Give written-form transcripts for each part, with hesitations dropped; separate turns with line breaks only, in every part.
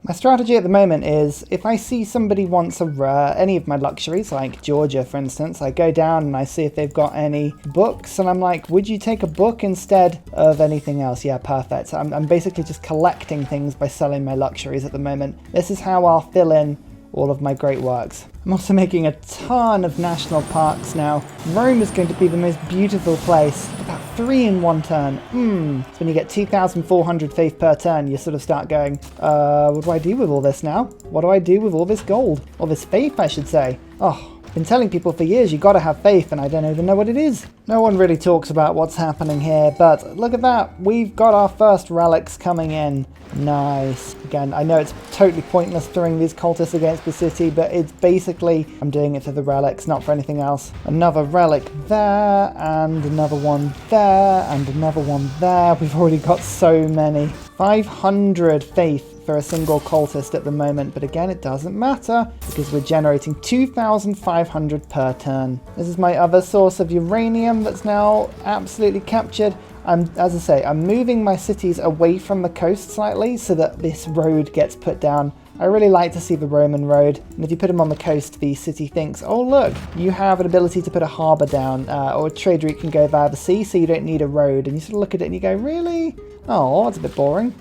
My strategy at the moment is, if I see somebody wants any of my luxuries, like Georgia for instance, I go down and I see if they've got any books, and I'm like, would you take a book instead of anything else? Yeah, perfect. I'm basically just collecting things by selling my luxuries at the moment. This is how I'll fill in all of my great works. I'm also making a ton of national parks now. Rome is going to be the most beautiful place. About 3 in one turn. So when you get 2,400 faith per turn, you sort of start going, what do I do with all this now? What do I do with all this gold? Or this faith, I should say. Oh, I've been telling people for years you gotta have faith, and I don't even know what it is. No one really talks about what's happening here, but look at that. We've got our first relics coming in. Nice. Again, I know it's totally pointless throwing these cultists against the city, but it's basically, I'm doing it for the relics, not for anything else. Another relic there, and another one there, and another one there. We've already got so many. 500 faith for a single cultist at the moment, but again, it doesn't matter because we're generating 2,500 per turn. This is my other source of uranium that's now absolutely captured. As I say, I'm moving my cities away from the coast slightly so that this road gets put down. I really like to see the Roman road, and if you put them on the coast, the city thinks, oh look, you have an ability to put a harbour down, or a trade route can go via the sea, so you don't need a road. And you sort of look at it and you go, really? Oh, that's a bit boring.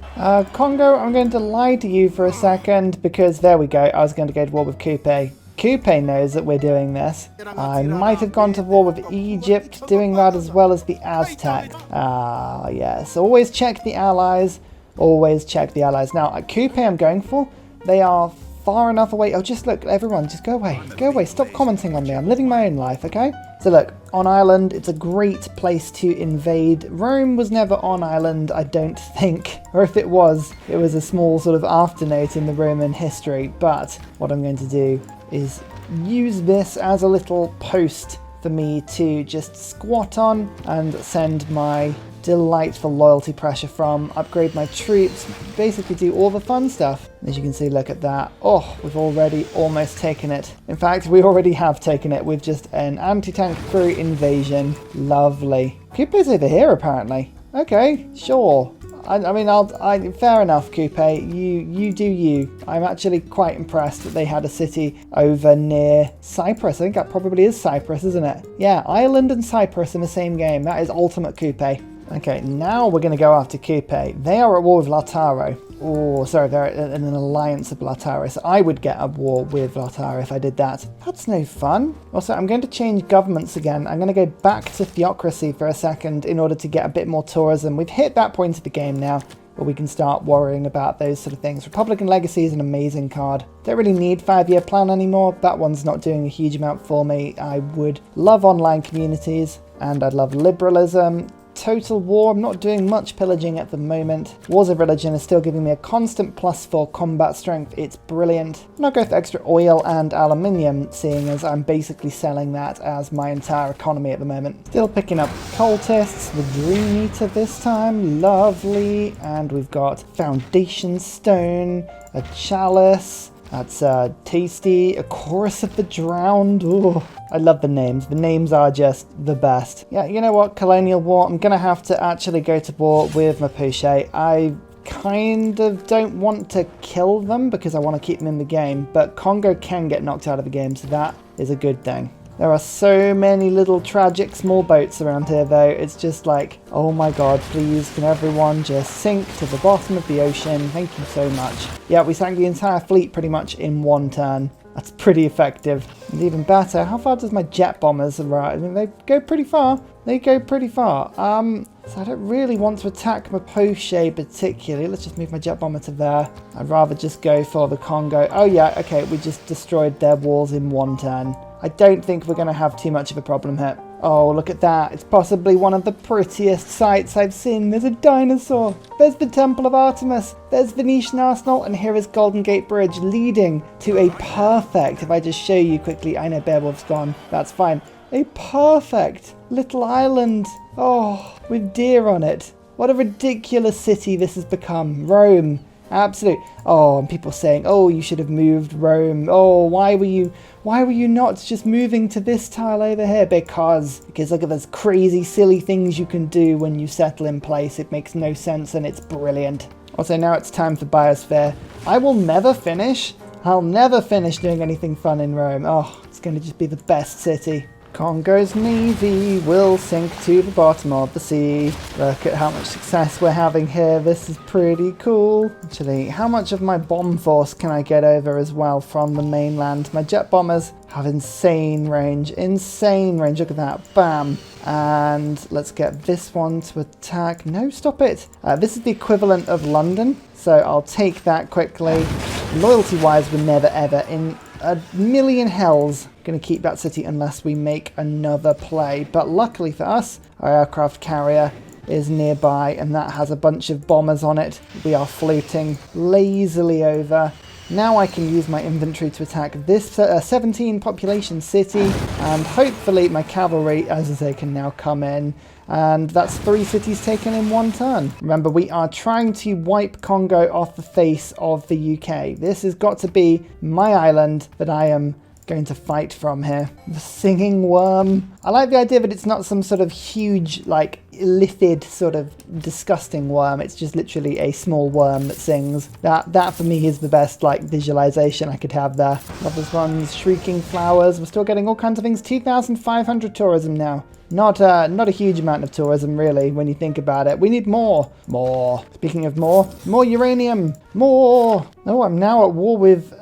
Congo, I'm going to lie to you for a second, because there we go, I was going to go to war with Coupe. Coupe knows that we're doing this. I might have gone to war with Egypt, doing that as well as the Aztec. Ah, yes, always check the allies. Always check the allies. Now, at Coupe I'm going for, they are far enough away. Oh, just look, everyone, just go away. Go away, stop commenting on me. I'm living my own life, okay? So look, on Ireland, it's a great place to invade. Rome was never on Ireland, I don't think. Or if it was a small sort of afternote in the Roman history. But what I'm going to do is use this as a little post for me to just squat on and send my delightful loyalty pressure from, upgrade my troops, basically do all the fun stuff. As you can see, look at that. Oh, we've already almost taken it. In fact, we already have taken it with just an anti-tank crew invasion. Lovely. Coupe's over here, apparently. Okay, sure. I mean, fair enough, Coupe. You do you. I'm actually quite impressed that they had a city over near Cyprus. I think that probably is Cyprus, isn't it? Yeah, Ireland and Cyprus in the same game. That is ultimate Coupe. Okay, now we're going to go after Coupe. They are at war with Lautaro. Oh, sorry, they're in an alliance with Lautaro. So I would get a war with Lautaro if I did that. That's no fun. Also, I'm going to change governments again. I'm going to go back to theocracy for a second in order to get a bit more tourism. We've hit that point of the game now where we can start worrying about those sort of things. Republican Legacy is an amazing card. Don't really need 5-year plan anymore. That one's not doing a huge amount for me. I would love online communities, and I'd love liberalism. Total war, I'm not doing much pillaging at the moment. Wars of Religion is still giving me a constant +4 combat strength. It's brilliant. And I'll go for extra oil and aluminium, seeing as I'm basically selling that as my entire economy at the moment. Still picking up cultists, the Dream Eater this time, lovely. And we've got Foundation Stone, a Chalice. That's tasty. A Chorus of the Drowned. Ooh, I love the names. The names are just the best. Yeah, you know what? Colonial War. I'm going to have to actually go to war with Mapuche. I kind of don't want to kill them because I want to keep them in the game. But Congo can get knocked out of the game, so that is a good thing. There are so many little tragic small boats around here though. It's just like, oh my god, please can everyone just sink to the bottom of the ocean? Thank you so much. Yeah, we sank the entire fleet pretty much in one turn. That's pretty effective. And even better, how far does my jet bombers arrive? I mean, they go pretty far. They go pretty far. So I don't really want to attack Mapuche particularly. Let's just move my jet bomber to there. I'd rather just go for the Congo. Oh yeah, okay, we just destroyed their walls in one turn. I don't think we're going to have too much of a problem here. Oh, look at that. It's possibly one of the prettiest sights I've seen. There's a dinosaur. There's the Temple of Artemis. There's Venetian Arsenal. And here is Golden Gate Bridge leading to a perfect, if I just show you quickly. I know Beowulf's gone. That's fine. A perfect little island. Oh, with deer on it. What a ridiculous city this has become. Rome. Absolute. Oh, and people saying, oh, you should have moved Rome. Oh, why were you not just moving to this tile over here? Because look at those crazy, silly things you can do when you settle in place. It makes no sense and it's brilliant. Also, now it's time for Biosphere. I will never finish. I'll never finish doing anything fun in Rome. Oh, it's going to just be the best city. Congo's navy will sink to the bottom of the sea. Look at how much success we're having here. This is pretty cool. Actually, how much of my bomb force can I get over as well from the mainland? My jet bombers have insane range. Insane range. Look at that. Bam. And let's get this one to attack. No, stop it. This is the equivalent of London. So I'll take that quickly. Loyalty-wise, we're never ever in a million hells going to keep that city unless we make another play. But luckily for us, our aircraft carrier is nearby and that has a bunch of bombers on it. We are floating lazily over. Now I can use my infantry to attack this 17 population city, and hopefully my cavalry, as I say, can now come in. And that's 3 cities taken in 1 turn. Remember, we are trying to wipe Congo off the face of the UK. This has got to be my island that I am going to fight from here. The singing worm. I like the idea that it's not some sort of huge, like, lithid sort of disgusting worm. It's just literally a small worm that sings. That for me is the best, like, visualization I could have there. Love this one's shrieking flowers. We're still getting all kinds of things. 2,500 tourism now. Not a huge amount of tourism, really, when you think about it. We need more. More. Speaking of more uranium. More. Oh, I'm now at war with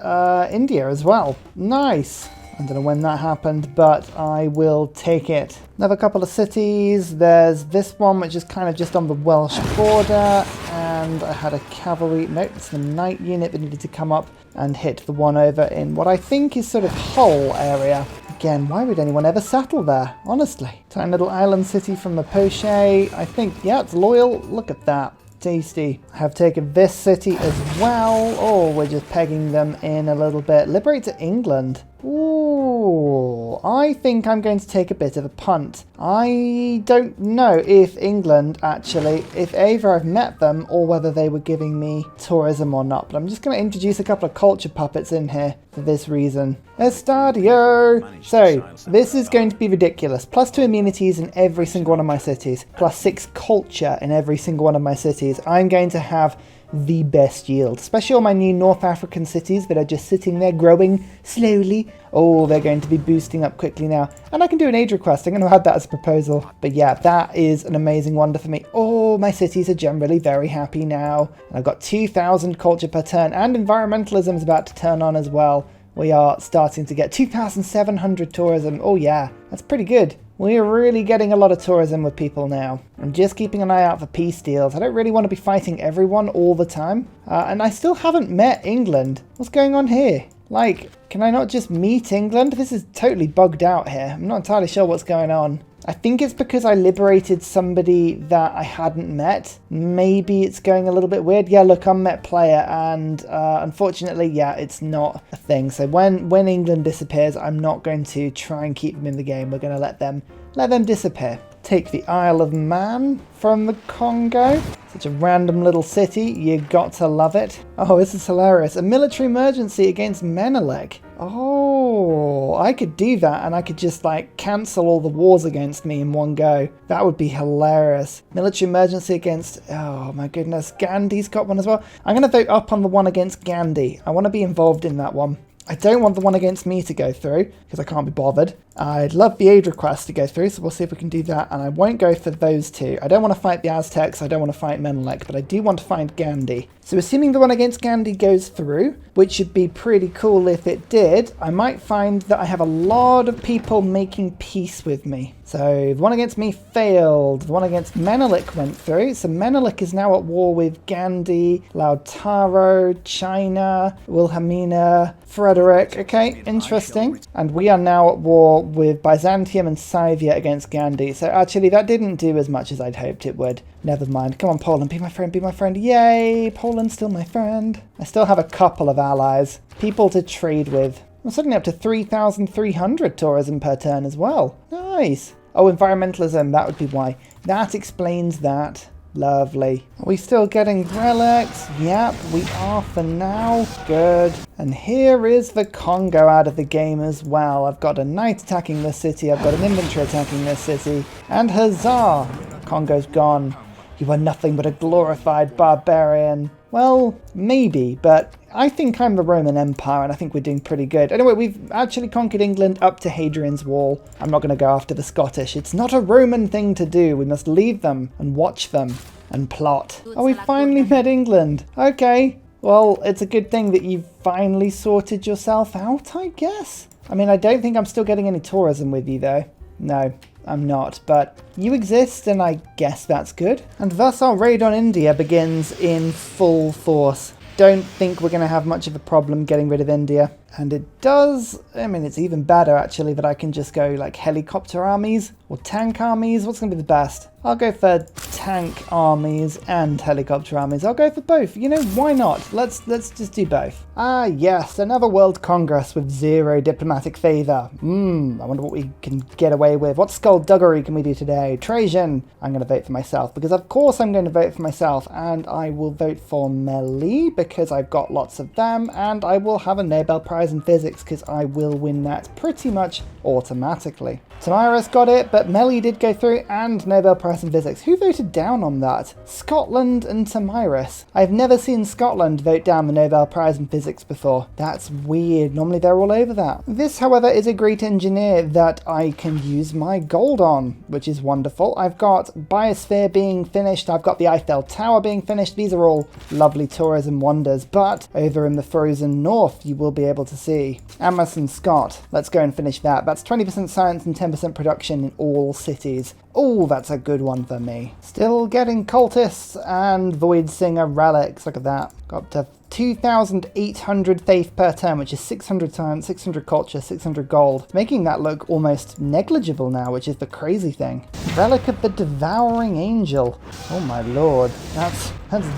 India as well. Nice. I don't know when that happened, but I will take it. Another couple of cities. There's this one, which is kind of just on the Welsh border. And I had a cavalry. Nope, it's the night unit that needed to come up and hit the one over in what I think is sort of Hull area. Again, why would anyone ever settle there? Honestly. Tiny little island city from the Poche. I think, yeah, it's loyal. Look at that. Tasty. I have taken this city as well. Oh, we're just pegging them in a little bit. Liberate to England. Ooh, I think I'm going to take a bit of a punt. I don't know if England, actually, if either I've met them or whether they were giving me tourism or not. But I'm just going to introduce a couple of culture puppets in here for this reason. Estadio! So, this is going to be ridiculous. +2 amenities in every single one of my cities. +6 culture in every single one of my cities. I'm going to have the best yield, especially all my new North African cities that are just sitting there growing slowly. Oh, they're going to be boosting up quickly now. And I can do an aid request. I'm going to add that as a proposal. But yeah, that is an amazing wonder for me. Oh, my cities are generally very happy now. And I've got 2,000 culture per turn, and environmentalism is about to turn on as well. We are starting to get 2,700 tourism. Oh yeah, that's pretty good. We're really getting a lot of tourism with people now. I'm just keeping an eye out for peace deals. I don't really want to be fighting everyone all the time. And I still haven't met England. What's going on here? Like, can I not just meet England? This is totally bugged out here. I'm not entirely sure what's going on. I think it's because I liberated somebody that I hadn't met. Maybe it's going a little bit weird. Yeah, look, unmet player, and unfortunately, yeah, it's not a thing. So when England disappears, I'm not going to try and keep them in the game. We're going to let them disappear. Take the Isle of Man from the Congo. Such a random little city. You got to love it. Oh, this is hilarious. A military emergency against Menelik. Oh, I could do that and I could just like cancel all the wars against me in one go. That would be hilarious. Military emergency against, oh my goodness, Gandhi's got one as well. I'm going to vote up on the one against Gandhi. I want to be involved in that one. I don't want the one against me to go through because I can't be bothered. I'd love the aid request to go through, so we'll see if we can do that. And I won't go for those two. I don't want to fight the Aztecs, I don't want to fight Menelik, but I do want to find Gandhi. So assuming the one against Gandhi goes through, which should be pretty cool if it did, I might find that I have a lot of people making peace with me. So the one against me failed. The one against Menelik went through. So Menelik is now at war with Gandhi, Lautaro, China, Wilhelmina, Frederick. Okay, interesting. And we are now at war with Byzantium and Scythia against Gandhi. So actually that didn't do as much as I'd hoped it would. Never mind. Come on, Poland, be my friend, be my friend. Yay, Poland's still my friend. I still have a couple of allies, people to trade with. I'm suddenly up to 3,300 tourism per turn as well. Nice. Oh, environmentalism, that would be why. That explains that. Lovely. Are we still getting relics? Yep, we are for now. Good. And here is the Congo out of the game as well. I've got a knight attacking this city. I've got an infantry attacking this city. And huzzah! Congo's gone. You are nothing but a glorified barbarian. Well, maybe, but I think I'm the Roman Empire and I think we're doing pretty good. Anyway, we've actually conquered England up to Hadrian's Wall. I'm not going to go after the Scottish. It's not a Roman thing to do. We must leave them and watch them and plot. Oh, we finally met England. Okay. Well, it's a good thing that you've finally sorted yourself out, I guess. I mean, I don't think I'm still getting any tourism with you, though. No, I'm not, but you exist, and I guess that's good. And thus our raid on India begins in full force. Don't think we're going to have much of a problem getting rid of India. And it does, I mean, it's even better, actually, that I can just go, like, helicopter armies or tank armies. What's going to be the best? I'll go for tank armies and helicopter armies. I'll go for both. You know, why not? Let's just do both. Ah, yes, another World Congress with 0 diplomatic favour. I wonder what we can get away with. What skullduggery can we do today? Trajan. I'm going to vote for myself because, of course, I'm going to vote for myself. And I will vote for Melly because I've got lots of them. And I will have a Nobel Prize in Physics because I will win that pretty much automatically. Tamiris got it, but Melly did go through and Nobel Prize in Physics. Who voted down on that? Scotland and Tamiris. I've never seen Scotland vote down the Nobel Prize in Physics before. That's weird. Normally they're all over that. This, however, is a great engineer that I can use my gold on, which is wonderful. I've got Biosphere being finished. I've got the Eiffel Tower being finished. These are all lovely tourism wonders, but over in the frozen north, you will be able to see Amherst Scott. Let's go and finish that. That's 20% science and 10% production in all cities. Oh, that's a good one for me. Still getting cultists and Void Singer relics. Look at that. Got up to 2,800 faith per turn, which is 600 science, 600 culture, 600 gold. Making that look almost negligible now, which is the crazy thing. Relic of the Devouring Angel. Oh my lord, that's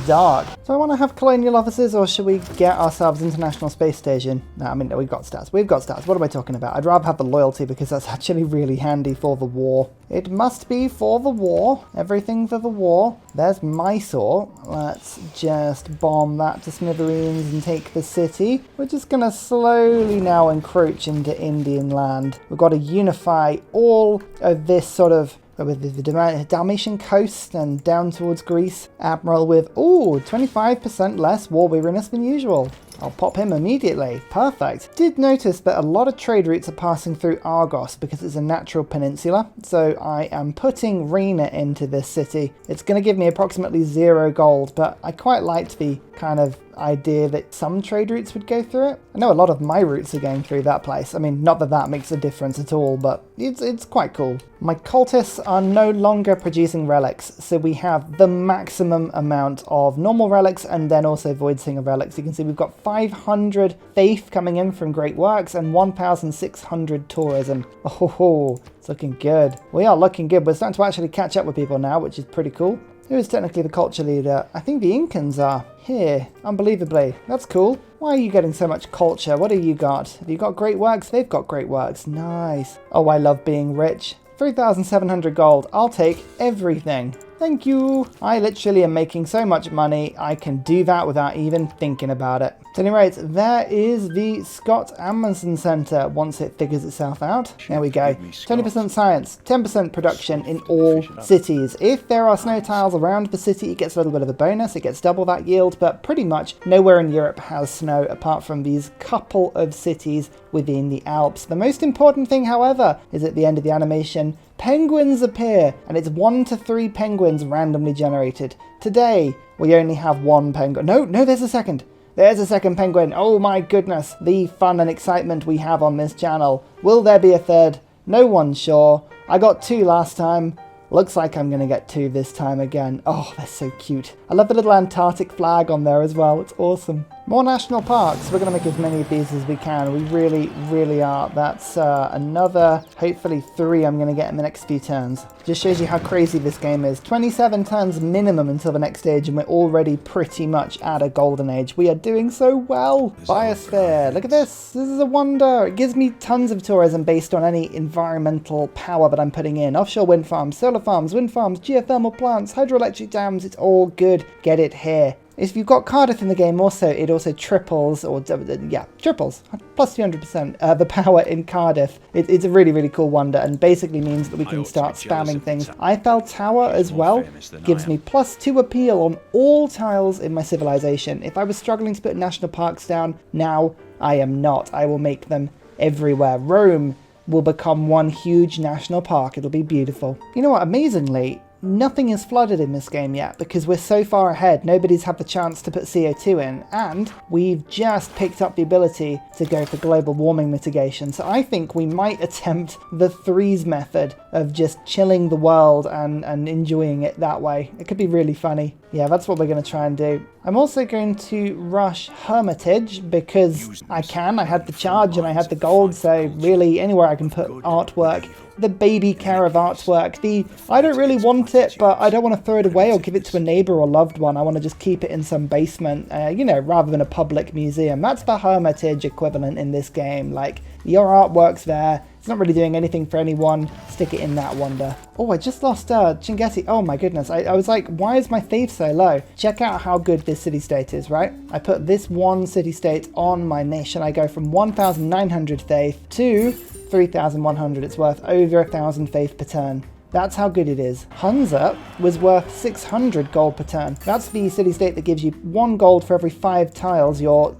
dark. So I want to have colonial officers, or should we get ourselves International Space Station? No, I mean, no, we've got stats. We've got stats. What am I talking about? I'd rather have the loyalty because that's actually really handy for the war. It must be for the war. Everything for the war. There's Mysore. Let's just bomb that to smithereens and take the city. We're just going to slowly now encroach into Indian land. We've got to unify all of this sort of with the Dalmatian coast and down towards Greece. Admiral with, 25% less war weariness than usual. I'll pop him immediately. Perfect. Did notice that a lot of trade routes are passing through Argos because it's a natural peninsula. So I am putting Rena into this city. It's going to give me approximately 0 gold, but I quite liked the kind of idea that some trade routes would go through it. I know a lot of my routes are going through that place. I mean, not that that makes a difference at all, but it's quite cool. My cultists are no longer producing relics, so we have the maximum amount of normal relics and then also Void Singer relics. You can see we've got 500 faith coming in from Great Works and 1,600 tourism. Oh, it's looking good. We are looking good. We're starting to actually catch up with people now, which is pretty cool. Who is technically the culture leader? I think the Incans are here, unbelievably. That's cool. Why are you getting so much culture? What have you got? Have you got Great Works? They've got Great Works. Nice. Oh, I love being rich. 3,700 gold. I'll take everything. Thank you. I literally am making so much money, I can do that without even thinking about it. At any rate, there is the Scott Amundsen Centre once it figures itself out. There we go. 20% science, 10% production in all cities. If there are snow tiles around the city, it gets a little bit of a bonus. It gets double that yield, but pretty much nowhere in Europe has snow apart from these couple of cities within the Alps. The most important thing, however, is at the end of the animation, penguins appear, and it's 1 to 3 penguins randomly generated. Today, we only have 1 penguin. No, there's a second. There's a second penguin. Oh my goodness, the fun and excitement we have on this channel. Will there be a third? No one's sure. I got 2 last time. Looks like I'm going to get 2 this time again. Oh, they're so cute. I love the little Antarctic flag on there as well. It's awesome. More national parks. We're going to make as many of these as we can. We really, really are. That's another, hopefully 3 I'm going to get in the next few turns. Just shows you how crazy this game is. 27 turns minimum until the next stage, and we're already pretty much at a golden age. We are doing so well. Biosphere. Look at this. This is a wonder. It gives me tons of tourism based on any environmental power that I'm putting in. Offshore wind farms, solar farms, wind farms, geothermal plants, hydroelectric dams. It's all good. Get it here. If you've got Cardiff in the game also, it also triples, or yeah, triples, plus 200% the power in Cardiff. It's a really, really cool wonder, and basically means that we can start spamming things. Eiffel Tower as well gives me +2 appeal on all tiles in my civilization. If I was struggling to put national parks down, now I am not. I will make them everywhere. Rome will become one huge national park. It'll be beautiful. You know what, amazingly, nothing is flooded in this game yet because we're so far ahead. Nobody's had the chance to put CO2 in, and we've just picked up the ability to go for global warming mitigation. So I think we might attempt the threes method of just chilling the world and enjoying it that way. It could be really funny. Yeah, that's what we're going to try and do. I'm also going to rush Hermitage because I can. I had the charge and I had the gold, so really anywhere I can put artwork. The baby care of artwork. I don't really want it, but I don't want to throw it away or give it to a neighbor or loved one. I want to just keep it in some basement, you know, rather than a public museum. That's the Hermitage equivalent in this game. Like, your artwork's there. It's not really doing anything for anyone. Stick it in that wonder. Oh, I just lost Chinguetti. Oh my goodness. I was like, why is my faith so low? Check out how good this city-state is, right? I put this one city-state on my nation. I go from 1,900 faith to 3,100. It's worth over 1,000 faith per turn. That's how good it is. Hunza was worth 600 gold per turn. That's the city-state that gives you 1 gold for every 5 tiles your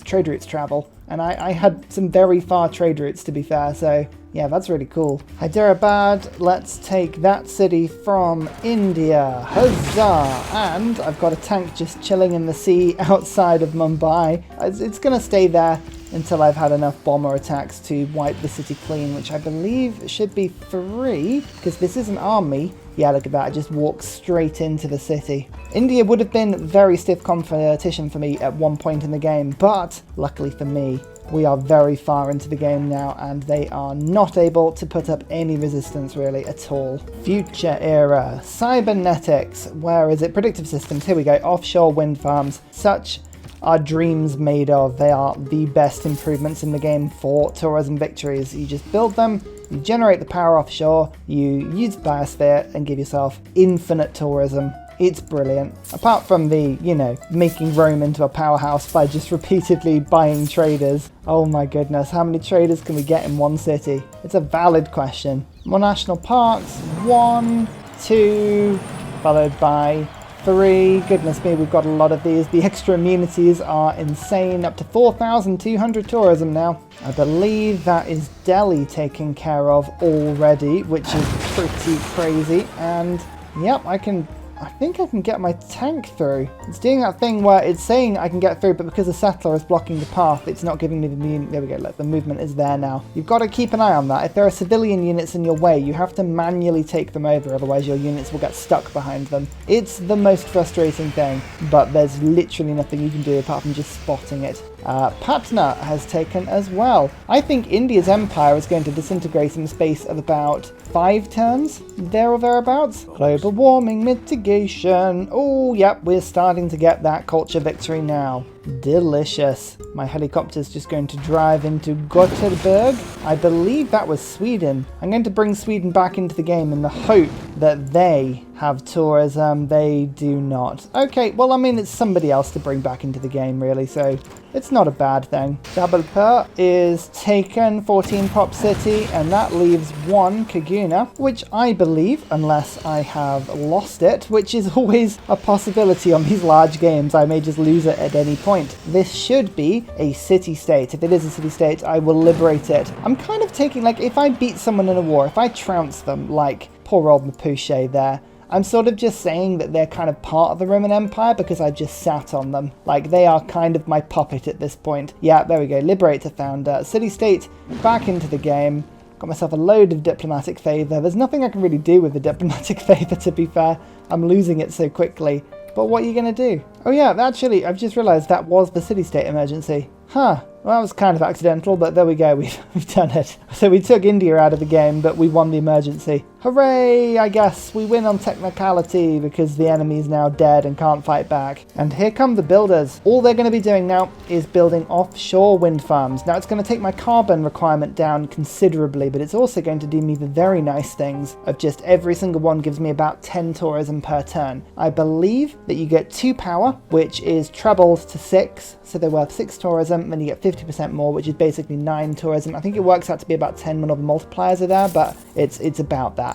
trade routes travel. And I had some very far trade routes, to be fair, so yeah, that's really cool. Hyderabad, let's take that city from India. Huzzah! And I've got a tank just chilling in the sea outside of Mumbai. It's going to stay there until I've had enough bomber attacks to wipe the city clean, which I believe should be 3, because this is an army. Yeah, look at that, it just walks straight into the city. India would have been very stiff competition for me at one point in the game, but luckily for me, we are very far into the game now, and they are not able to put up any resistance really at all. Future era, cybernetics, where is it? Predictive systems, here we go, offshore wind farms. Such are dreams made of. They are the best improvements in the game for tourism victories. You just build them, you generate the power offshore, you use biosphere and give yourself infinite tourism. It's brilliant. Apart from the, you know, making Rome into a powerhouse by just repeatedly buying traders. Oh my goodness, how many traders can we get in one city? It's a valid question. More national parks, 1, 2, followed by 3. Goodness me, we've got a lot of these. The extra amenities are insane. Up to 4,200 tourism now. I believe that is Delhi taken care of already, which is pretty crazy. And yep, I think I can get my tank through. It's doing that thing where it's saying I can get through, but because the settler is blocking the path, it's not giving me the there we go, look, the movement is there now. You've got to keep an eye on that. If there are civilian units in your way, you have to manually take them over, otherwise your units will get stuck behind them. It's the most frustrating thing, but there's literally nothing you can do apart from just spotting it. Patna has taken as well. I think India's empire is going to disintegrate in the space of about 5 turns, there or thereabouts. Global warming mitigation. Oh, yep, we're starting to get that culture victory now. Delicious. My helicopter's just going to drive into Gothenburg. I believe that was Sweden. I'm going to bring Sweden back into the game in the hope that they have tourism. They do not. Okay, well, I mean, it's somebody else to bring back into the game, really, so it's not a bad thing. Jabalpur is taken, 14 Pop City, and that leaves 1 Kaguna, which I believe, unless I have lost it, which is always a possibility on these large games, I may just lose it at any point. This should be a city-state. If it is a city-state, I will liberate it. I'm kind of taking, like, if I beat someone in a war, if I trounce them, like poor old Mapuche there, I'm sort of just saying that they're kind of part of the Roman Empire because I've just sat on them. Like, they are kind of my puppet at this point. Yeah, there we go. Liberate to founder. City-state back into the game. Got myself a load of diplomatic favour. There's nothing I can really do with the diplomatic favour, to be fair. I'm losing it so quickly. But what are you going to do? Oh yeah, actually, I've just realised that was the city-state emergency. Huh. Well, that was kind of accidental, but there we go, we've done it. So we took India out of the game, but we won the emergency. Hooray, I guess. We win on technicality because the enemy is now dead and can't fight back. And here come the builders. All they're going to be doing now is building offshore wind farms. Now, it's going to take my carbon requirement down considerably, but it's also going to do me the very nice things of just every single one gives me about 10 tourism per turn. I believe that you get 2 power, which is trebled to 6, so they're worth 6 tourism, then you get 50% more, which is basically 9 tourism. I think it works out to be about 10 when all the multipliers are there, but it's about that.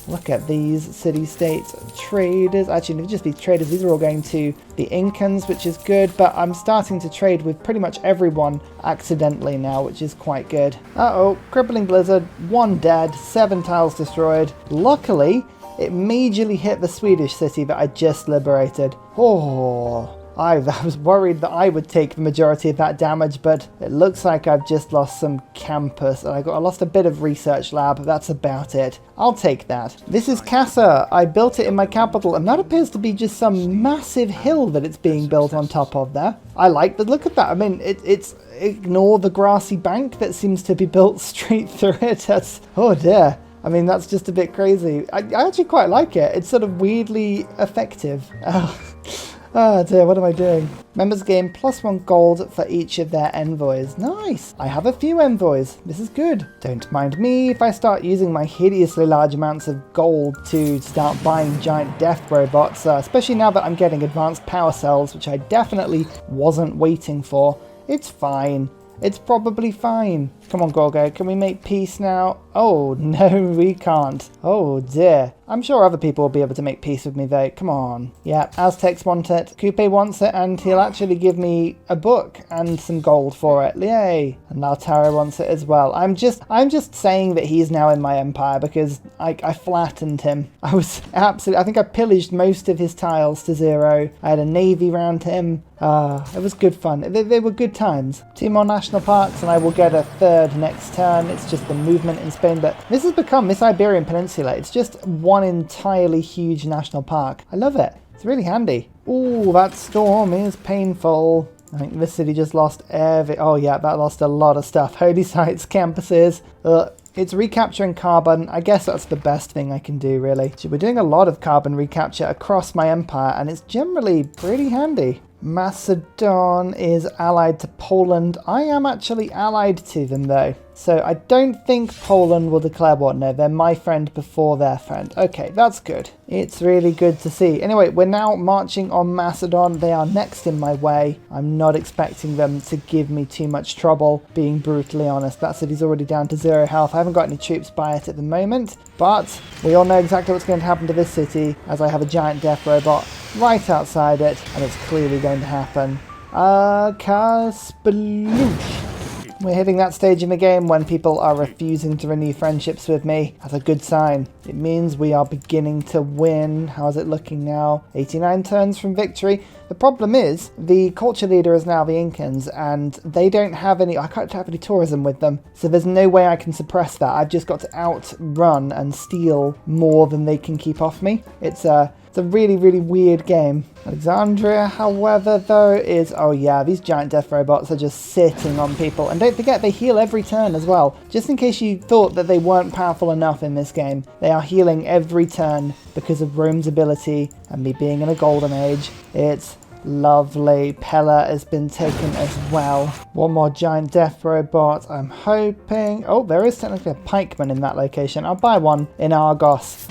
Look at these city-states traders. Actually, not just these traders, these are all going to the Incans, which is good, but I'm starting to trade with pretty much everyone accidentally now, which is quite good. Uh-oh, crippling blizzard, 1 dead, 7 tiles destroyed. Luckily, it majorly hit the Swedish city that I just liberated. Oh, I was worried that I would take the majority of that damage, but it looks like I've just lost some campus, and I lost a bit of research lab. That's about it. I'll take that. This is Casa. I built it in my capital, and that appears to be just some massive hill that it's being built on top of there. I like the look of that. I mean, it's ignore the grassy bank that seems to be built straight through it. That's, oh dear. I mean, that's just a bit crazy. I actually quite like it. It's sort of weirdly effective. Oh dear, what am I doing? Members gain +1 gold for each of their envoys. Nice! I have a few envoys. This is good. Don't mind me if I start using my hideously large amounts of gold to start buying giant death robots, especially now that I'm getting advanced power cells, which I definitely wasn't waiting for. It's fine. It's probably fine. Come on, Gorgo, can we make peace now? Oh, no, we can't. Oh, dear. I'm sure other people will be able to make peace with me, though. Come on. Yeah, Aztecs want it. Coupe wants it, and he'll actually give me a book and some gold for it. Yay. And Lautaro wants it as well. I'm just saying that he's now in my empire because I flattened him. I think I pillaged most of his tiles to 0. I had a navy round him. It was good fun. They were good times. 2 more national parks, and I will get a 3rd next turn. It's just the movement in Spain, but this has become this Iberian Peninsula. It's just one entirely huge national park. I love it. It's really handy. Ooh, that storm is painful. I think this city just lost oh yeah, that lost a lot of stuff. Holy sites, campuses. It's recapturing carbon. I guess that's the best thing I can do, really. So we're doing a lot of carbon recapture across my empire, and it's generally pretty handy. Macedon is allied to Poland. I am actually allied to them, though. So I don't think Poland will declare war. No, they're my friend before their friend. Okay, that's good. It's really good to see. Anyway, we're now marching on Macedon. They are next in my way. I'm not expecting them to give me too much trouble, being brutally honest. That city's already down to 0 health. I haven't got any troops by it at the moment, but we all know exactly what's going to happen to this city, as I have a giant death robot right outside it, and it's clearly going to happen. Kasploosh. We're hitting that stage in the game when people are refusing to renew friendships with me. That's a good sign. It means we are beginning to win. How's it looking now? 89 turns from victory. The problem is, the culture leader is now the Incans, and they don't have any, I can't have any tourism with them, so there's no way I can suppress that. I've just got to outrun and steal more than they can keep off me. It's a really, really weird game. Alexandria, however, though, is... Oh, yeah, these giant death robots are just sitting on people. And don't forget, they heal every turn as well. Just in case you thought that they weren't powerful enough in this game, they are healing every turn because of Rome's ability and me being in a golden age. It's lovely. Pella has been taken as well. One more giant death robot, I'm hoping. Oh, there is technically a pikeman in that location. I'll buy one in Argos.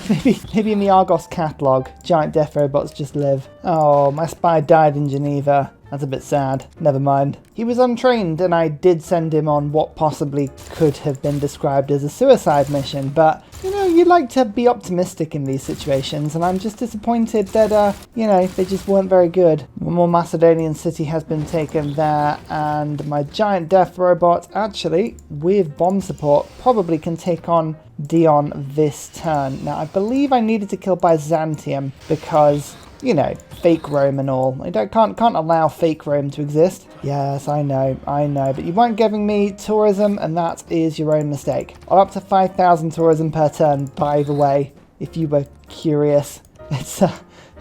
Maybe in the Argos catalogue. Giant death robots just live. Oh, my spy died in Geneva. That's a bit sad. Never mind. He was untrained, and I did send him on what possibly could have been described as a suicide mission, but, you know, you like to be optimistic in these situations, and I'm just disappointed that, you know, they just weren't very good. One more Macedonian city has been taken there, and my giant death robot, actually, with bomb support, probably can take on Dion this turn. Now, I believe I needed to kill Byzantium because... you know, fake Rome and all. I can't allow fake Rome to exist. Yes, I know, but you weren't giving me tourism, and that is your own mistake. I'm up to 5,000 tourism per turn, by the way, if you were curious. It's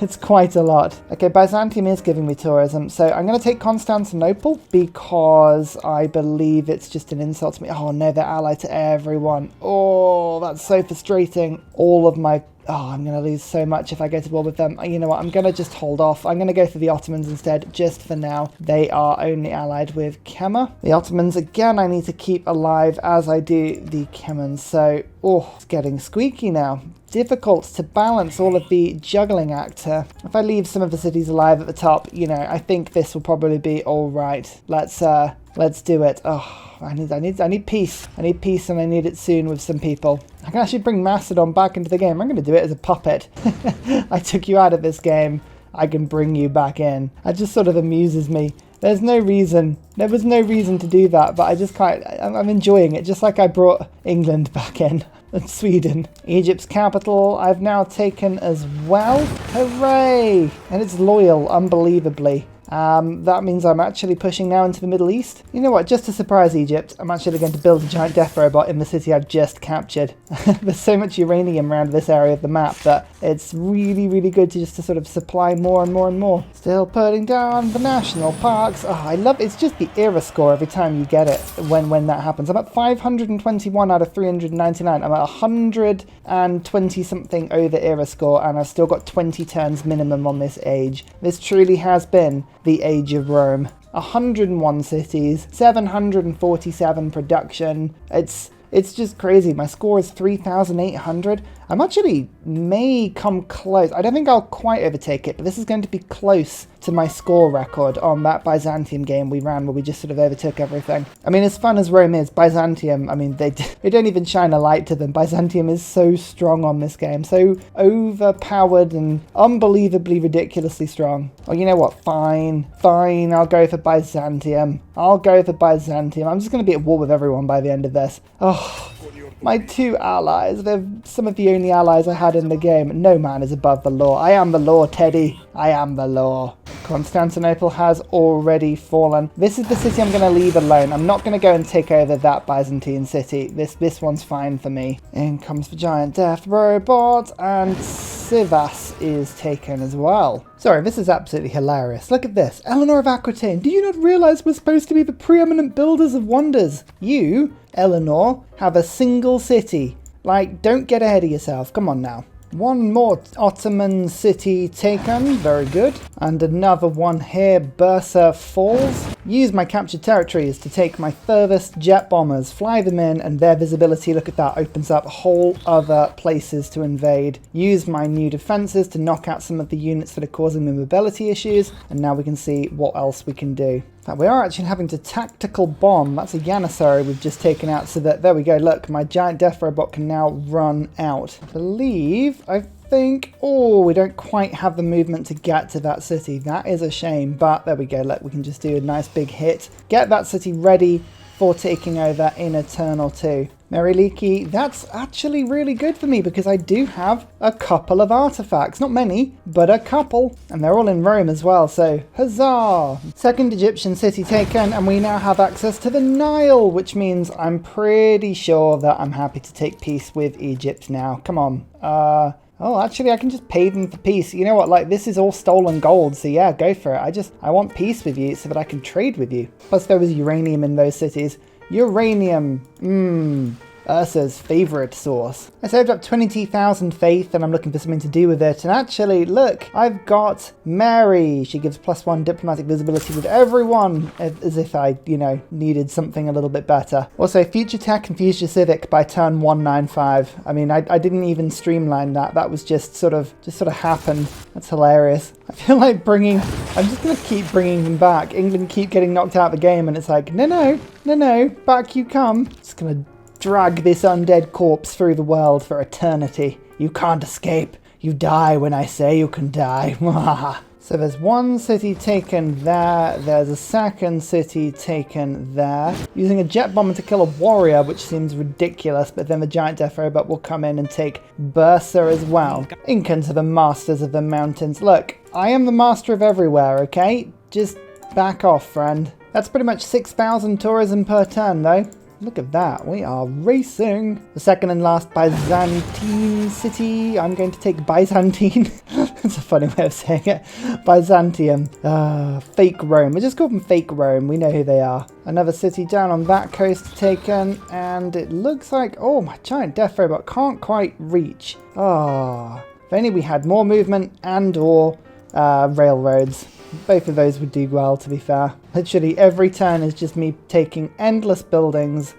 It's quite a lot. Okay, Byzantium is giving me tourism, so I'm going to take Constantinople because I believe it's just an insult to me. Oh no, they're allied to everyone. Oh, that's so frustrating. All of my... Oh, I'm going to lose so much if I go to war with them. You know what? I'm going to just hold off. I'm going to go for the Ottomans instead, just for now. They are only allied with Kema. The Ottomans, again, I need to keep alive as I do the Kemans. So, oh, it's getting squeaky now. Difficult to balance all of the juggling act here. If I leave some of the cities alive at the top, you know, I think this will probably be all right. Let's do it. Oh. I need peace. I need peace, and I need it soon with some people. I can actually bring Macedon back into the game. I'm going to do it as a puppet. I took you out of this game. I can bring you back in. That just sort of amuses me. There's no reason. There was no reason to do that, but I just can't. I'm enjoying it, just like I brought England back in. And Sweden. Egypt's capital I've now taken as well. Hooray! And it's loyal, unbelievably. That means I'm actually pushing now into the Middle East. You know what, just to surprise Egypt, I'm actually going to build a giant death robot in the city I've just captured. There's so much uranium around this area of the map that it's really, really good to just to sort of supply more and more and more. Still putting down the national parks. Oh, I love it's just the era score every time you get it when that happens. I'm at 521 out of 399. I'm at 120 something over era score, and I've still got 20 turns minimum on this age. This truly has been the age of Rome. 101 cities, 747 production. It's just crazy. My score is 3,800. I'm actually may come close. I don't think I'll quite overtake it, but this is going to be close to my score record on that Byzantium game we ran where we just sort of overtook everything. I mean, as fun as Rome is, Byzantium, I mean, they don't even shine a light to them. Byzantium is so strong on this game, so overpowered and unbelievably ridiculously strong. Oh, you know what? Fine, I'll go for Byzantium. I'm just going to be at war with everyone by the end of this. Oh, my two allies, they're some of the only allies I had in the game. No man is above the law. I am the law, Teddy. I am the law. Constantinople has already fallen. This is the city I'm going to leave alone. I'm not going to go and take over that Byzantine city. This one's fine for me. In comes the giant death robot, and Sivas is taken as well. Sorry, this is absolutely hilarious. Look at this. Eleanor of Aquitaine, do you not realize we're supposed to be the preeminent builders of wonders? You, Eleanor, have a single city. Like, don't get ahead of yourself. Come on now. One more Ottoman city taken, very good. And another one here, Bursa falls. Use my captured territories to take my furthest jet bombers, fly them in, and their visibility, look at that, opens up whole other places to invade. Use my new defenses to knock out some of the units that are causing me mobility issues, and now we can see what else we can do. We are actually having to tactical bomb. That's a Janissary we've just taken out, so that, there we go, look, my giant death robot can now run out. I think, oh, we don't quite have the movement to get to that city. That is a shame, but there we go, look, we can just do a nice big hit. Get that city ready for taking over in a turn or two. Meriliki, that's actually really good for me because I do have a couple of artifacts. Not many, but a couple. And they're all in Rome as well, so huzzah! Second Egyptian city taken, and we now have access to the Nile, which means I'm pretty sure that I'm happy to take peace with Egypt now. Come on. Oh, actually, I can just pay them for peace. You know what? Like, this is all stolen gold, so yeah, go for it. I want peace with you so that I can trade with you. Plus, there was uranium in those cities. Uranium. Ursa's favourite source. I saved up 20,000 faith and I'm looking for something to do with it. And actually, look, I've got Mary. She gives +1 diplomatic visibility with everyone, as if I, you know, needed something a little bit better. Also, Future Tech and Future Civic by turn 195. I mean, I didn't even streamline that. That was just sort of happened. That's hilarious. I feel like I'm just going to keep bringing them back. England keep getting knocked out of the game and it's like, no, back you come. Just going to drag this undead corpse through the world for eternity. You can't escape. You die when I say you can die. So there's one city taken there. There's a second city taken there. Using a jet bomber to kill a warrior, which seems ridiculous, but then the giant death robot will come in and take Bursa as well. Incans are the masters of the mountains. Look, I am the master of everywhere, okay? Just back off, friend. That's pretty much 6,000 tourism per turn, though. Look at that, we are racing. The second and last Byzantine city. I'm going to take Byzantine. That's a funny way of saying it. Byzantium. Fake Rome. We'll just call them Fake Rome. We know who they are. Another city down on that coast taken. And it looks like... Oh, my giant death robot can't quite reach. Oh, if only we had more movement and or railroads. Both of those would do well, to be fair. Literally every turn is just me taking endless buildings,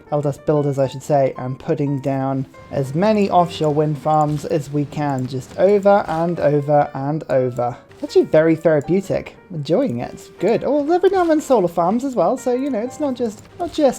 builders I should say, and putting down as many offshore wind farms as we can, just over and over and over. Actually very therapeutic. Enjoying it. It's good. Oh, every now and then solar farms as well, so you know, it's not just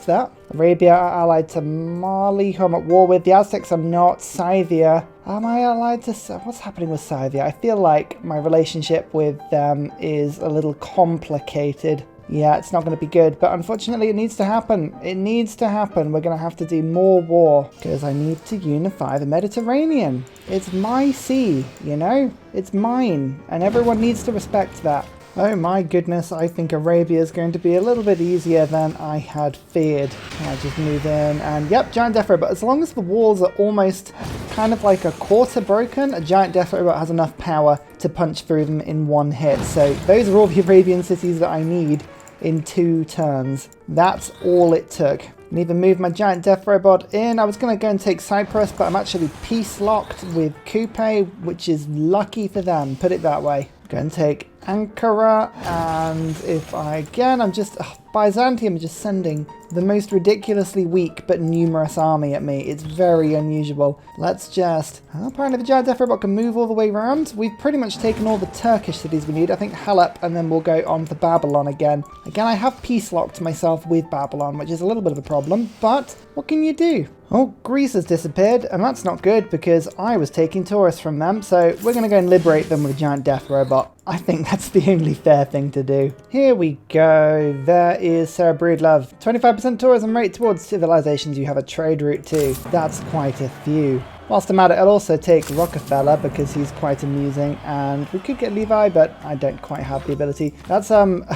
that. Arabia are allied to Mali, who I'm at war with. The Aztecs are not. Scythia. Am I allied to... What's happening with Scythia? I feel like my relationship with them is a little complicated. Yeah, it's not going to be good, but unfortunately it needs to happen. It needs to happen. We're going to have to do more war because I need to unify the Mediterranean. It's my sea, you know? It's mine, and everyone needs to respect that. Oh my goodness, I think Arabia is going to be a little bit easier than I had feared. I just move in and yep, giant death robot. As long as the walls are almost kind of like a quarter broken, a giant death robot has enough power to punch through them in one hit. So those are all the Arabian cities that I need in 2 turns. That's all it took. I need to move my giant death robot in. I was going to go and take Cyprus, but I'm actually peace locked with Coupe, which is lucky for them. Put it that way. Go and take Ankara, and if I again, I'm just Byzantium are just sending the most ridiculously weak but numerous army at me. It's very unusual. Let's just... apparently the giant death robot can move all the way around. We've pretty much taken all the Turkish cities we need. I think Halep, and then we'll go on to Babylon again. Again, I have peace locked myself with Babylon, which is a little bit of a problem, but what can you do? Oh, Greece has disappeared, and that's not good because I was taking tourists from them, so we're going to go and liberate them with a giant death robot. I think that's the only fair thing to do. Here we go. There is Sarah Broodlove. 25% tourism rate towards civilizations you have a trade route to. That's quite a few. Whilst I'm at it, I'll also take Rockefeller because he's quite amusing, and we could get Levi, but I don't quite have the ability. That's, look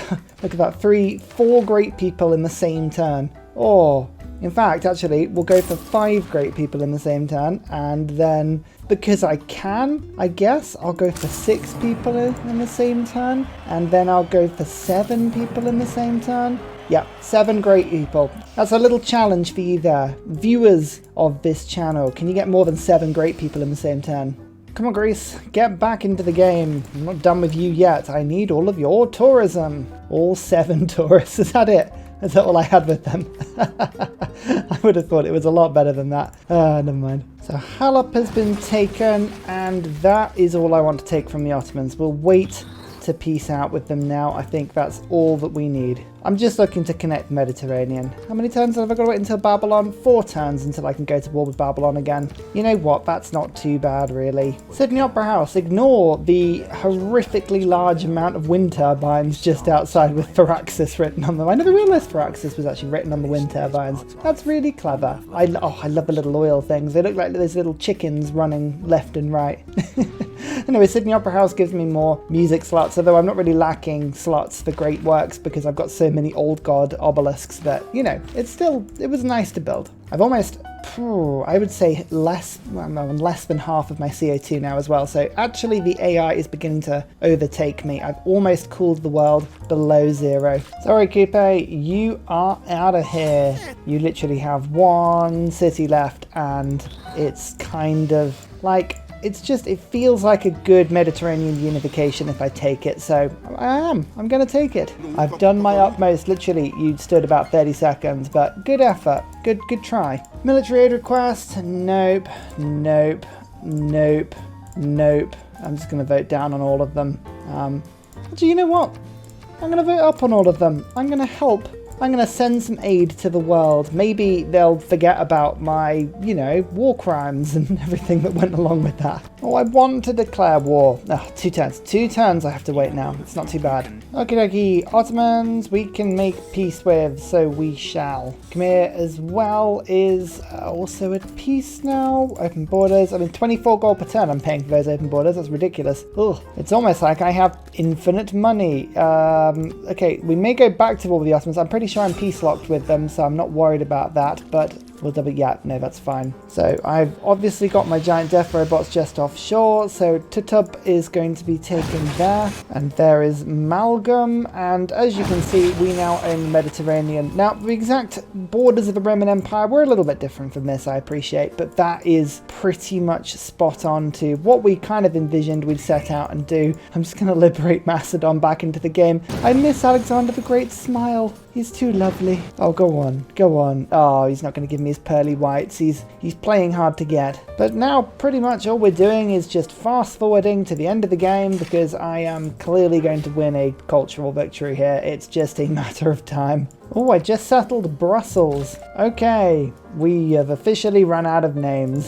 at that, 4 great people in the same turn. Oh, in fact, actually, we'll go for 5 great people in the same turn, and then, because I can, I guess, I'll go for 6 people in the same turn, and then I'll go for 7 people in the same turn. Yeah, 7 great people. That's a little challenge for you there. Viewers of this channel, can you get more than 7 great people in the same turn? Come on, Greece, get back into the game. I'm not done with you yet. I need all of your tourism. All 7 tourists, is that it? Is that all I had with them? I would have thought it was a lot better than that. Never mind. So Halep has been taken, and that is all I want to take from the Ottomans. We'll wait to peace out with them now. I think that's all that we need. I'm just looking to connect the Mediterranean. How many turns have I got to wait until Babylon? 4 turns until I can go to war with Babylon again. You know what? That's not too bad, really. Sydney Opera House. Ignore the horrifically large amount of wind turbines just outside with Firaxis written on them. I never realised Firaxis was actually written on the wind turbines. That's really clever. I love the little oil things. They look like those little chickens running left and right. Anyway, Sydney Opera House gives me more music slots, although I'm not really lacking slots for great works because I've got so many old god obelisks that, you know, it was nice to build. I've almost, I would say less than half of my CO2 now as well. So actually the AI is beginning to overtake me. I've almost cooled the world below 0. Sorry, Coupe, you are out of here. You literally have 1 city left, and it's kind of like, it feels like a good Mediterranean unification if I take it, so I'm going to take it. I've done my utmost. Literally, you stood about 30 seconds, but good effort. Good try. Military aid request? Nope, nope, nope, nope. I'm just going to vote down on all of them. Actually, you know what? I'm going to vote up on all of them. I'm going to help. I'm going to send some aid to the world. Maybe they'll forget about my, you know, war crimes and everything that went along with that. Oh, I want to declare war. 2 turns. 2 turns I have to wait now. It's not too bad. Okie dokie. Ottomans we can make peace with, so we shall. Khmer as well is also at peace now. Open borders. I mean, 24 gold per turn I'm paying for those open borders. That's ridiculous. Ugh. It's almost like I have infinite money. Okay, we may go back to war with the Ottomans. I'm pretty sure I'm peace locked with them, so I'm not worried about that. But We'll double, yeah, no, that's fine. So I've obviously got my giant death robots just offshore. So Tutub is going to be taken there. And there is Malgum. And as you can see, we now own the Mediterranean. Now, the exact borders of the Roman Empire were a little bit different from this, I appreciate. But that is pretty much spot on to what we kind of envisioned we'd set out and do. I'm just going to liberate Macedon back into the game. I miss Alexander the Great's smile. He's too lovely. Oh, go on. Go on. Oh, he's not going to give me his pearly whites. He's playing hard to get. But now pretty much all we're doing is just fast forwarding to the end of the game because I am clearly going to win a cultural victory here. It's just a matter of time. Oh, I just settled Brussels. Okay, we have officially run out of names.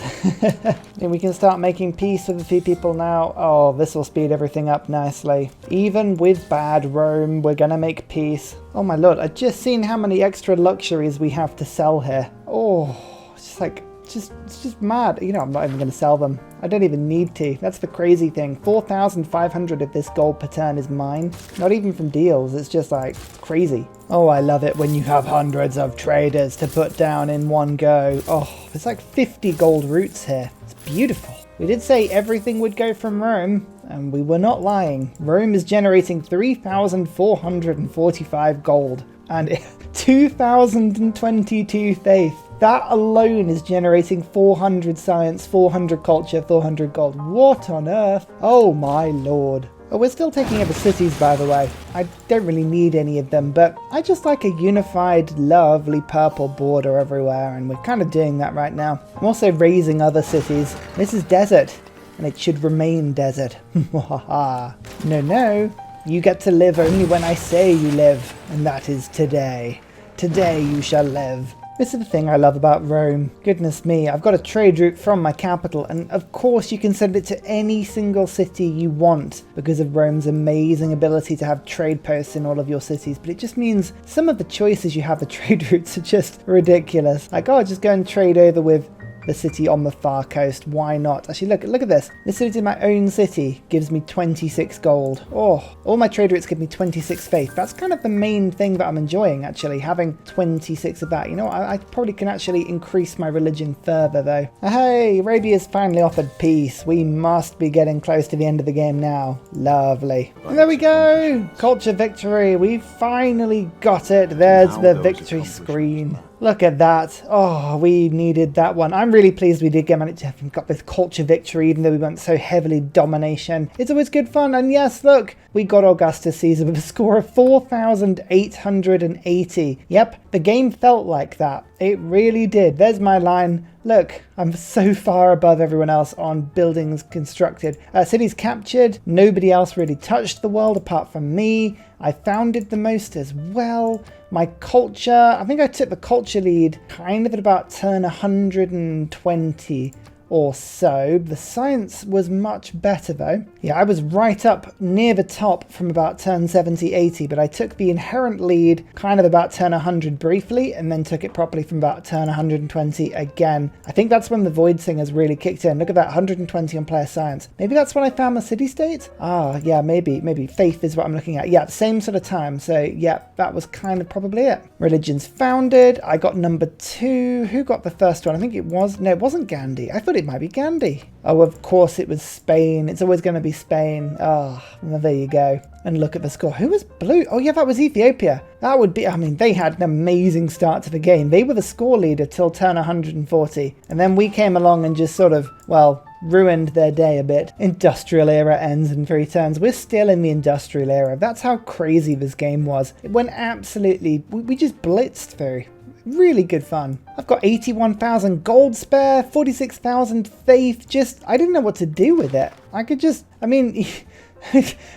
And we can start making peace with a few people now. Oh, this will speed everything up nicely. Even with bad Rome, we're gonna make peace. Oh my lord, I've just seen how many extra luxuries we have to sell here. Oh, it's just like, it's just mad. You know, I'm not even going to sell them. I don't even need to. That's the crazy thing. 4,500 of this gold per turn is mine. Not even from deals. It's just like crazy. Oh, I love it when you have hundreds of traders to put down in one go. Oh, there's like 50 gold routes here. It's beautiful. We did say everything would go from Rome, and we were not lying. Rome is generating 3,445 gold and 2,022 faith. That alone is generating 400 science, 400 culture, 400 gold. What on earth? Oh my lord. Oh, we're still taking over cities, by the way. I don't really need any of them, but I just like a unified, lovely purple border everywhere, and we're kind of doing that right now. I'm also raising other cities. This is desert, and it should remain desert. No. You get to live only when I say you live, and that is today. Today you shall live. This is the thing I love about Rome. Goodness me, I've got a trade route from my capital, and of course you can send it to any single city you want because of Rome's amazing ability to have trade posts in all of your cities, but it just means some of the choices you have for trade routes are just ridiculous. Like, oh, just go and trade over with the city on the far coast. Why not? Actually, look at this. This city in my own city gives me 26 gold. Oh, all my trade routes give me 26 faith. That's kind of the main thing that I'm enjoying, actually, having 26 of that. You know, I probably can actually increase my religion further, though. Hey, Arabia's finally offered peace. We must be getting close to the end of the game now. Lovely. And there we go. Culture victory. We finally got it. There's the victory screen. Look at that. Oh, we needed that one. I'm really pleased we did manage to have got this culture victory, even though we went so heavily domination. It's always good fun. And yes, look, we got Augustus Caesar with a score of 4,880. Yep, the game felt like that. It really did. There's my line. Look, I'm so far above everyone else on buildings constructed. Cities captured. Nobody else really touched the world apart from me. I founded the most as well. My culture, I think I took the culture lead kind of at about turn 120 or so. The science was much better though. Yeah, I was right up near the top from about turn 70-80, but I took the inherent lead kind of about turn 100 briefly and then took it properly from about turn 120 again. I think that's when the Void Singers really kicked in. Look at that, 120 on player science. Maybe that's when I found the city-state? Ah, yeah, maybe faith is what I'm looking at. Yeah, same sort of time. So yeah, that was kind of probably it. Religions founded. I got number 2. Who got the first one? I think it was, no, it wasn't Gandhi. I thought it might be Gandhi. Oh, of course it was Spain. It's always going to be Spain. Oh, well, there you go. And look at the score. Who was blue? Oh yeah, that was Ethiopia. That would be, I mean, they had an amazing start to the game. They were the score leader till turn 140. And then we came along and just sort of, well, ruined their day a bit. Industrial era ends in 3 turns. We're still in the industrial era. That's how crazy this game was. It went absolutely, we just blitzed through. Really good fun. I've got 81,000 gold spare, 46,000 faith. Just, I didn't know what to do with it. I could just, I mean,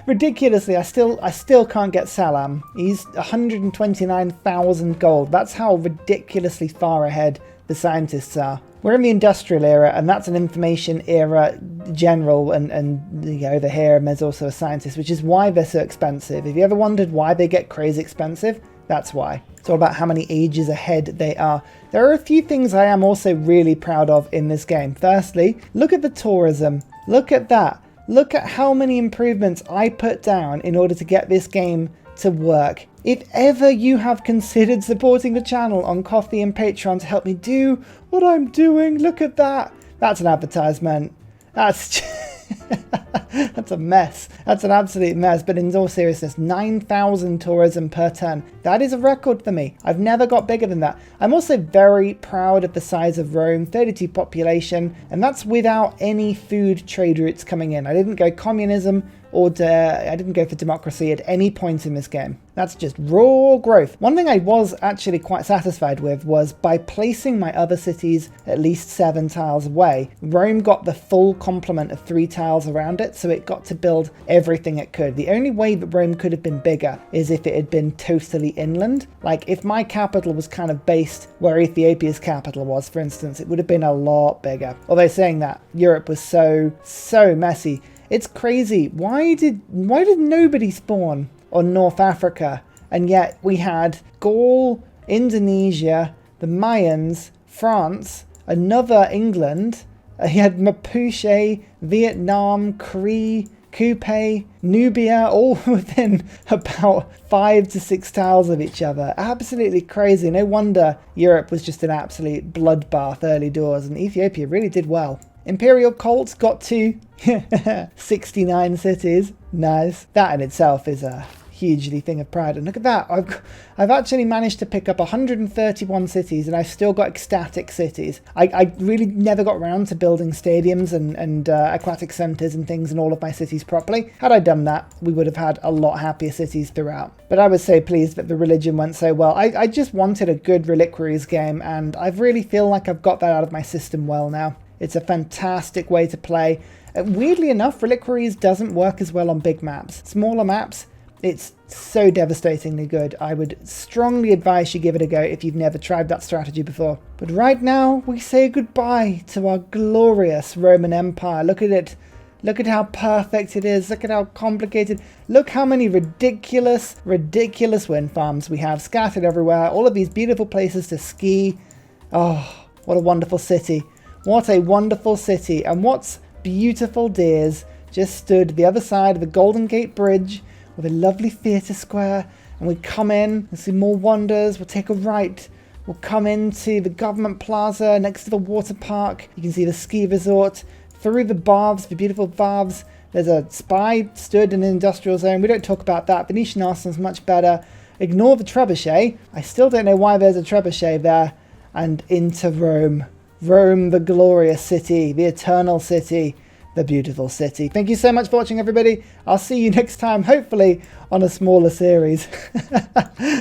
ridiculously, I still can't get Salam. He's 129,000 gold. That's how ridiculously far ahead the scientists are. We're in the industrial era, and that's an information era general, and you know, over here, and there's also a scientist, which is why they're so expensive. If you ever wondered why they get crazy expensive, that's why. It's all about how many ages ahead they are. There are a few things I am also really proud of in this game. Firstly, look at the tourism. Look at that. Look at how many improvements I put down in order to get this game to work. If ever you have considered supporting the channel on Ko-fi and Patreon to help me do what I'm doing, look at that. That's an advertisement. That's that's a mess. That's an absolute mess. But in all seriousness, 9,000 tourism per turn. That is a record for me. I've never got bigger than that. I'm also very proud of the size of Rome, 32 population, and that's without any food trade routes coming in. I didn't go communism or I didn't go for democracy at any point in this game. That's just raw growth. One thing I was actually quite satisfied with was by placing my other cities at least 7 tiles away, Rome got the full complement of 3 tiles around it, so it got to build everything it could. The only way that Rome could have been bigger is if it had been totally inland. Like if my capital was kind of based where Ethiopia's capital was, for instance, it would have been a lot bigger. Although saying that, Europe was so messy. It's crazy. Why did nobody spawn on North Africa? And yet we had Gaul, Indonesia, the Mayans, France, another England. You had Mapuche, Vietnam, Cree, Coupe, Nubia, all within about 5 to 6 tiles of each other. Absolutely crazy. No wonder Europe was just an absolute bloodbath early doors, and Ethiopia really did well. Imperial cults got to 69 cities. Nice. That in itself is a hugely thing of pride. And look at that. I've actually managed to pick up 131 cities, and I've still got ecstatic cities. I really never got around to building stadiums and aquatic centres and things in all of my cities properly. Had I done that, we would have had a lot happier cities throughout. But I was so pleased that the religion went so well. I just wanted a good Reliquaries game, and I really feel like I've got that out of my system well now. It's a fantastic way to play. Weirdly enough, Reliquaries doesn't work as well on big maps. Smaller maps, it's so devastatingly good. I would strongly advise you give it a go if you've never tried that strategy before. But right now, we say goodbye to our glorious Roman Empire. Look at it. Look at how perfect it is. Look at how complicated. Look how many ridiculous wind farms we have scattered everywhere. All of these beautiful places to ski. Oh, what a wonderful city. What a wonderful city, and what's beautiful deers just stood the other side of the Golden Gate Bridge with a lovely theatre square, and we come in and see more wonders. We'll take a right. We'll come into the government plaza next to the water park. You can see the ski resort. Through the baths, the beautiful baths. There's a spy stood in an industrial zone. We don't talk about that. Venetian arsenal's much better. Ignore the trebuchet. I still don't know why there's a trebuchet there. And into Rome. Rome, the glorious city, the eternal city, the beautiful city. Thank you so much for watching, everybody. I'll see you next time, hopefully on a smaller series.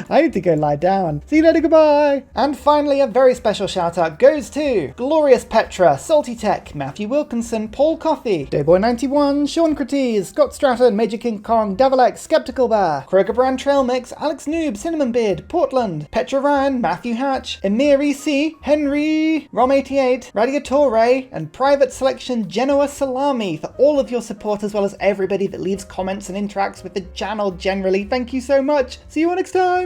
I need to go lie down. See you later, goodbye. And finally, a very special shout out goes to Glorious Petra, Salty Tech, Matthew Wilkinson, Paul Coffey, Dayboy91, Sean Crites, Scott Stratton, Major King Kong, Devil X, Skeptical Bear, Kroger Brand Trail Mix, Alex Noob, Cinnamon Beard, Portland, Petra Ryan, Matthew Hatch, Emir EC, Henry, Rom88, Radiatore, and Private Selection Genoa Salami for all of your support, as well as everybody that leaves comments and interacts with the channel generally. Thank you so much. See you all next time.